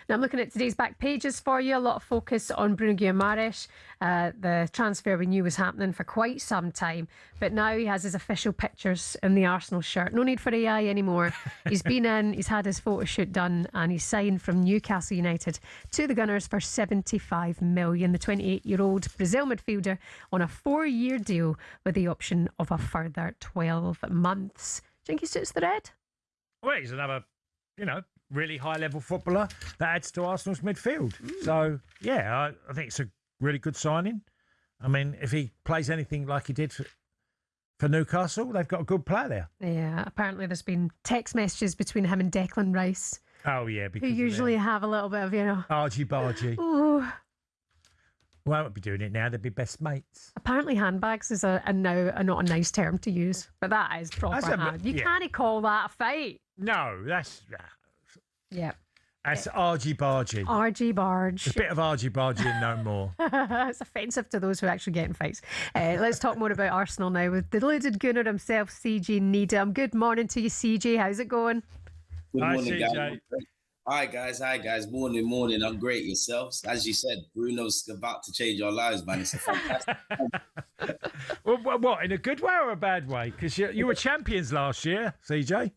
Now, I'm looking at today's back pages for you. A lot of focus on Bruno Guimarães. The transfer we knew was happening for quite some time, but now he has his official pictures in the Arsenal shirt. No need for AI anymore. He's been in, he's had his photo shoot done, and he's signed from Newcastle United to the Gunners for 75 million. The 28-year-old Brazil midfielder on a 4-year deal with the option of a further 12 months. Do you think he suits the red? Well, he's another, really high-level footballer that adds to Arsenal's midfield. So, yeah, I think it's a really good signing. I mean, if he plays anything like he did for Newcastle, they've got a good player there. Yeah, apparently there's been text messages between him and Declan Rice. Oh, yeah. Who usually have a little bit of, argy-bargy. Ooh. Well, I won't be doing it now. They'd be best mates. Apparently handbags is not a nice term to use, but that is proper hand. You can't call that a fight. No, that's... Yeah. That's argy-bargy. Argy-barge. A bit of argy-bargy and no more. It's offensive to those who actually get in fights. Let's talk more about Arsenal now with deluded Gooner himself, CJ Needham. Good morning to you, CJ. How's it going? Good morning, CJ. guys. Hi, guys. Morning. I'm great. Yourselves? As you said, Bruno's about to change our lives, man. It's a fantastic Well, what, in a good way or a bad way? Because you were champions last year, CJ.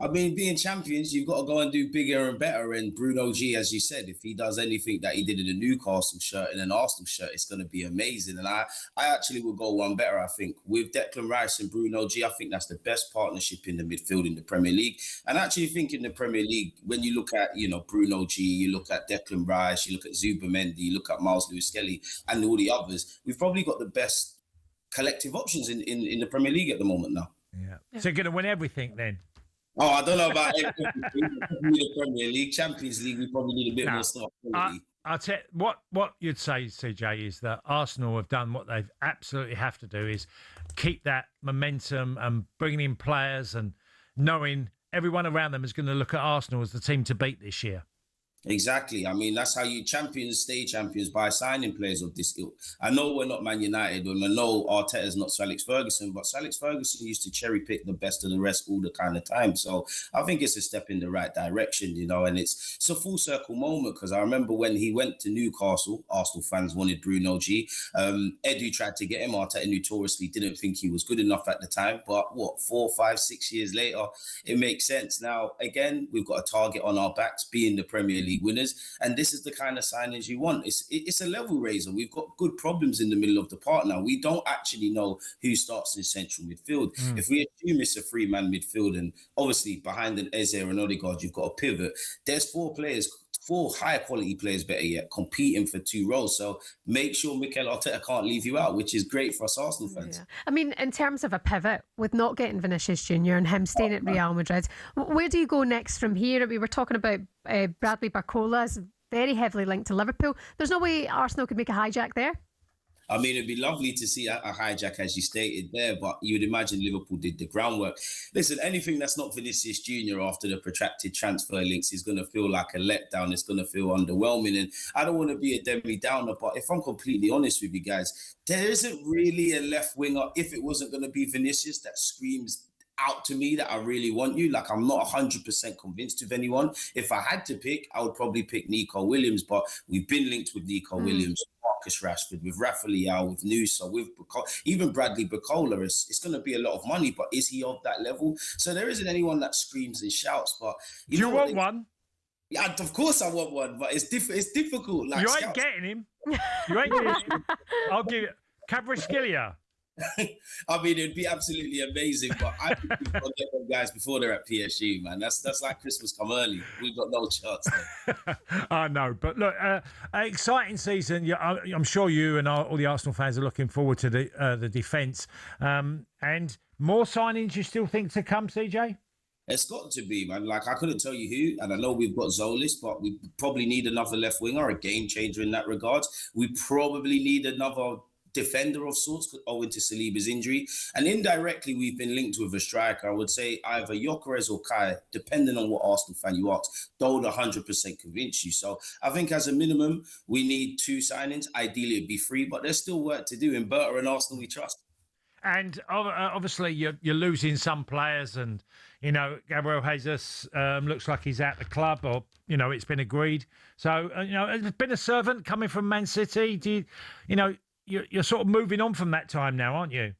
I mean, being champions, you've got to go and do bigger and better. And Bruno G, as you said, if he does anything that he did in a Newcastle shirt and an Arsenal shirt, it's going to be amazing. And I actually will go one better, I think. With Declan Rice and Bruno G, I think that's the best partnership in the midfield in the Premier League. And I actually think in the Premier League, when you look at, Bruno G, you look at Declan Rice, you look at Zubamendi, you look at Miles Lewis-Kelly and all the others, we've probably got the best collective options in the Premier League at the moment now. Yeah. So you're going to win everything then? Oh, I don't know about everything. The Premier League, Champions League, we probably need a bit more stuff. I'll tell you, what you'd say, CJ, is that Arsenal have done what they absolutely have to do is keep that momentum and bringing in players and knowing everyone around them is going to look at Arsenal as the team to beat this year. Exactly. I mean, that's how you champions stay champions, by signing players of this ilk. I know we're not Man United, and I know Arteta's not Sir Alex Ferguson, but Sir Alex Ferguson used to cherry pick the best of the rest all the kind of time. So I think it's a step in the right direction, and it's a full circle moment, because I remember when he went to Newcastle, Arsenal fans wanted Bruno G. Edu tried to get him. Arteta notoriously didn't think he was good enough at the time. But 4, 5, 6 years later, it makes sense. Now, again, we've got a target on our backs, being the Premier League winners, and this is the kind of signings you want. It's a level raiser. We've got good problems in the middle of the park now. We don't actually know who starts in central midfield. If we assume it's a 3-man midfield, and obviously behind an Eze and Odegaard, you've got a pivot. There's 4 high quality players, better yet, competing for 2 roles. So make sure Mikel Arteta can't leave you out, which is great for us Arsenal fans. Yeah. I mean, in terms of a pivot, with not getting Vinicius Jr. and him staying at Real Madrid, where do you go next from here? We were talking about Bradley Barcola is very heavily linked to Liverpool. There's no way Arsenal could make a hijack there? I mean, it'd be lovely to see a hijack, as you stated there, but you would imagine Liverpool did the groundwork. Listen, anything that's not Vinicius Jr. after the protracted transfer links is going to feel like a letdown. It's going to feel underwhelming. And I don't want to be a Debbie Downer, but if I'm completely honest with you guys, there isn't really a left winger, if it wasn't going to be Vinicius, that screams out to me that I really want you. Like, I'm not 100% convinced of anyone. If I had to pick, I would probably pick Nico Williams, but we've been linked with Nico Williams, Marcus Rashford, with Rafa Leao, with Nusa, with even Bradley Barcola. It's going to be a lot of money, but is he of that level? So there isn't anyone that screams and shouts, but you want one? Yeah, of course I want one, but it's difficult. Like, you ain't getting him. You ain't getting him. I'll give you Kvaratskhelia. I mean, it'd be absolutely amazing, but I think we've got to get them guys before they're at PSG, man. That's like Christmas come early. We've got no chance there. I know, but look, an exciting season. I'm sure you and all the Arsenal fans are looking forward to the defence. And more signings you still think to come, CJ? It's got to be, man. Like, I couldn't tell you who, and I know we've got Zolis, but we probably need another left winger, a game changer in that regard. We probably need another defender of sorts, owing to Saliba's injury. And indirectly, we've been linked with a striker. I would say either Gyökeres or Kai, depending on what Arsenal fan you ask, don't 100% convince you. So I think as a minimum, we need 2 signings. Ideally, it'd be 3, but there's still work to do. In Berta and Arsenal, we trust. And obviously you're losing some players, and Gabriel Jesus looks like he's out the club, or it's been agreed. So it's been a servant coming from Man City. You're sort of moving on from that time now, aren't you?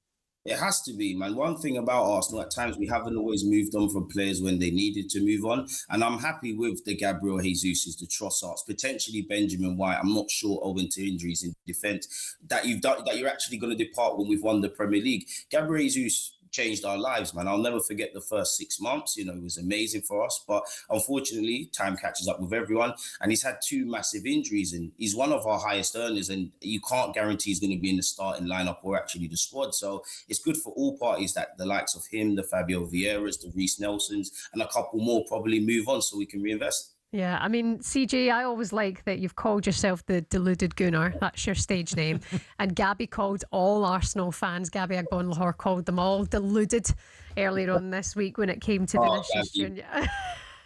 It has to be, man. One thing about Arsenal, at times we haven't always moved on from players when they needed to move on. And I'm happy with the Gabriel Jesus's, the Trossards, potentially Benjamin White. I'm not sure, owing to injuries in defence, that you're actually going to depart when we've won the Premier League. Gabriel Jesus changed our lives, man. I'll never forget the first 6 months. It was amazing for us. But unfortunately, time catches up with everyone. And he's had 2 massive injuries. And he's one of our highest earners. And you can't guarantee he's going to be in the starting lineup or actually the squad. So it's good for all parties that the likes of him, the Fabio Vieiras, the Reece Nelsons, and a couple more probably move on so we can reinvest. Yeah, I mean, CJ, I always like that you've called yourself the Deluded Gooner. That's your stage name. And Gabby called all Arsenal fans, Gabby Agbon-Lahore called them all deluded earlier on this week when it came to Vinicius Junior.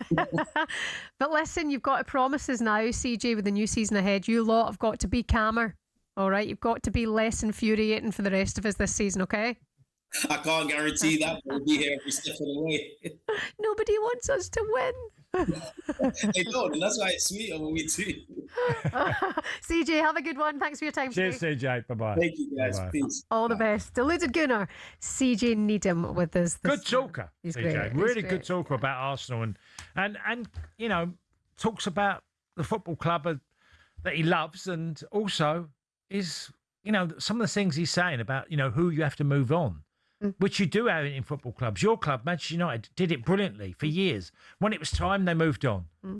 But listen, you've got promises now, CJ, with the new season ahead. You lot have got to be calmer, all right? You've got to be less infuriating for the rest of us this season, okay? I can't guarantee that. We'll be here every step of the way. Nobody wants us to win. They don't, and that's why it's sweeter when we do. CJ, have a good one. Thanks for your time. Cheers, CJ. Bye-bye. Thank you, guys. Bye-bye. Peace. All the best. Deluded Gooner, CJ Needham with us. Good talker, He's CJ. great. Really good talker about Arsenal and talks about the football club that he loves, and also is some of the things he's saying about who you have to move on. Which you do have in football clubs. Your club, Manchester United, did it brilliantly for years. When it was time, they moved on.